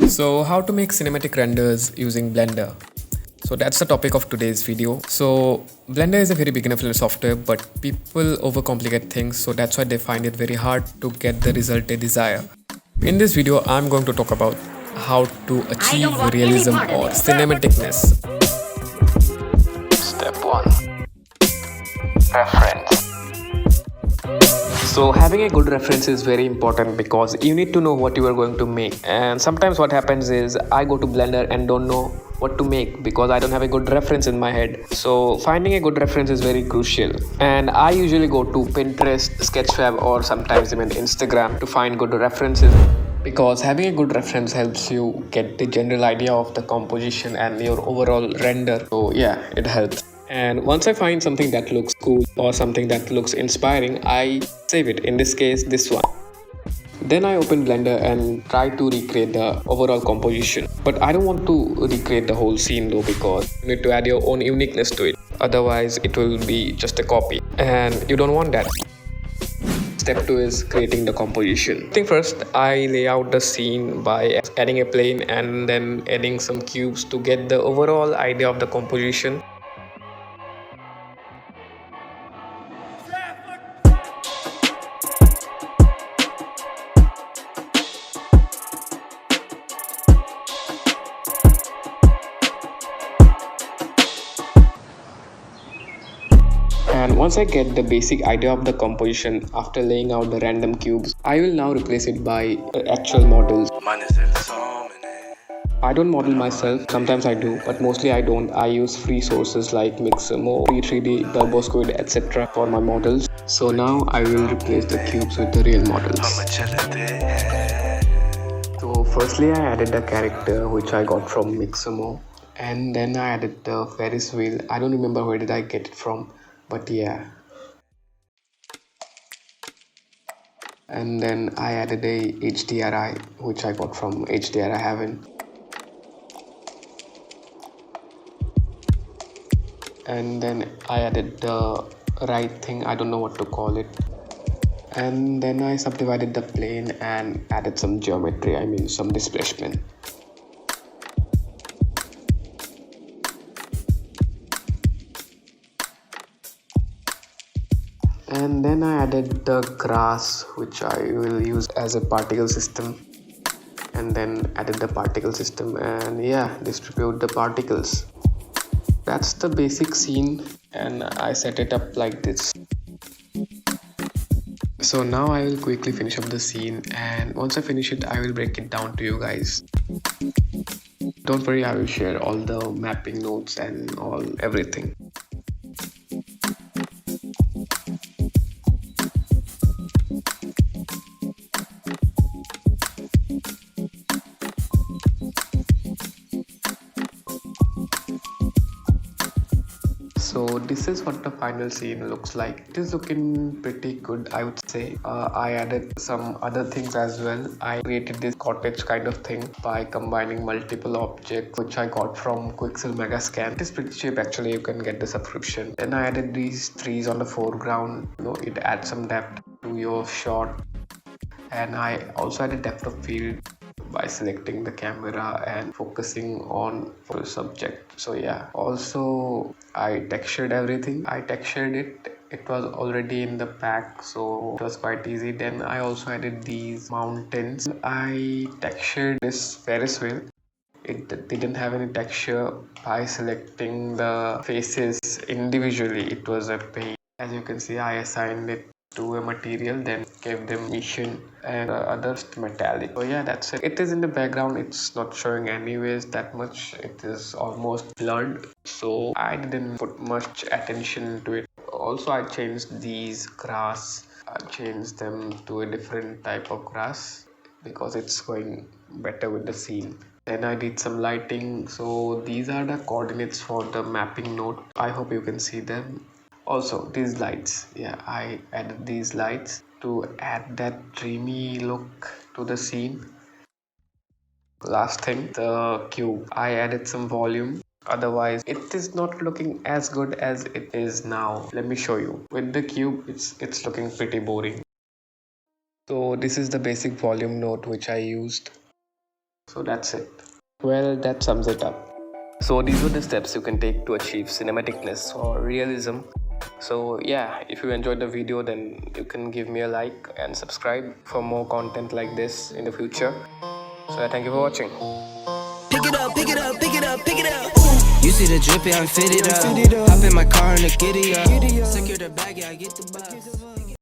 So how to make cinematic renders using Blender? So that's the topic of today's video. So Blender is a very beginner friendly software, but people overcomplicate things, so that's why they find it very hard to get the result they desire. In this video, I'm going to talk about how to I don't achieve want any realism part of or this. cinematicness. Step 1. Reference. So having a good reference is very important because you need to know what you are going to make. And sometimes what happens is I go to Blender and don't know what to make because I don't have a good reference in my head. So finding a good reference is very crucial. And I usually go to Pinterest, Sketchfab, or sometimes even Instagram to find good references because having a good reference helps you get the general idea of the composition and your overall render. So yeah, it helps. And once I find something that looks cool or something that looks inspiring, I save it. In this case, this one. Then I open Blender and try to recreate the overall composition. But I don't want to recreate the whole scene though because you need to add your own uniqueness to it. Otherwise, it will be just a copy. And you don't want that. Step 2 is creating the composition. I think first I lay out the scene by adding a plane and then adding some cubes to get the overall idea of the composition. And once I get the basic idea of the composition after laying out the random cubes, I will now replace it by actual models. I don't model myself, sometimes I do, but mostly I don't. I use free sources like Mixamo, P3D, TurboSquid, etc. for my models. So now I will replace the cubes with the real models. So firstly I added the character which I got from Mixamo, and then I added the Ferris wheel. I don't remember where did I get it from, but yeah. And then I added a HDRI which I got from HDRI Heaven. And then I added the right thing, I don't know what to call it. And then I subdivided the plane and added some geometry, I mean some displacement. And then I added the grass which I will use as a particle system, and then added the particle system and yeah, distribute the particles. That's the basic scene and I set it up like this. So now I will quickly finish up the scene, and once I finish it I will break it down to you guys. Don't worry, I will share all the mapping notes and all everything. So this is what the final scene looks like. It is looking pretty good, I would say. I added some other things as well. I created this cottage kind of thing by combining multiple objects which I got from Quixel Megascan. It is pretty cheap actually, you can get the subscription. Then I added these trees on the foreground. It adds some depth to your shot. And I also added depth of field by selecting the camera and focusing on the subject. So yeah, also I textured everything. I textured it was already in the pack, so it was quite easy. Then I also added these mountains. I textured this Ferris wheel. It didn't have any texture. By selecting the faces individually, it was a pain. As you can see, I assigned it to a material, then gave them mission, and others metallic. So yeah, that's it. It is in the background, it's not showing anyways that much. It is almost blurred, so I didn't put much attention to it. Also, I changed these grass. I changed them to a different type of grass because it's going better with the scene. Then I did some lighting. So these are the coordinates for the mapping node. I hope you can see them. Also these lights, yeah, I added these lights to add that dreamy look to the scene. Last thing, the cube, I added some volume, otherwise it is not looking as good as it is now. Let me show you. With the cube, it's looking pretty boring. So this is the basic volume node which I used. So that's it. Well, that sums it up. So these were the steps you can take to achieve cinematicness or realism. So yeah, if you enjoyed the video, then you can give me a like and subscribe for more content like this in the future. So yeah, thank you for watching. Pick it up, pick it up, pick it up, pick it up. You see the drippy, I'm fitted up. Hop in my car and the giddy up. Secure the bag, yeah, I get the box.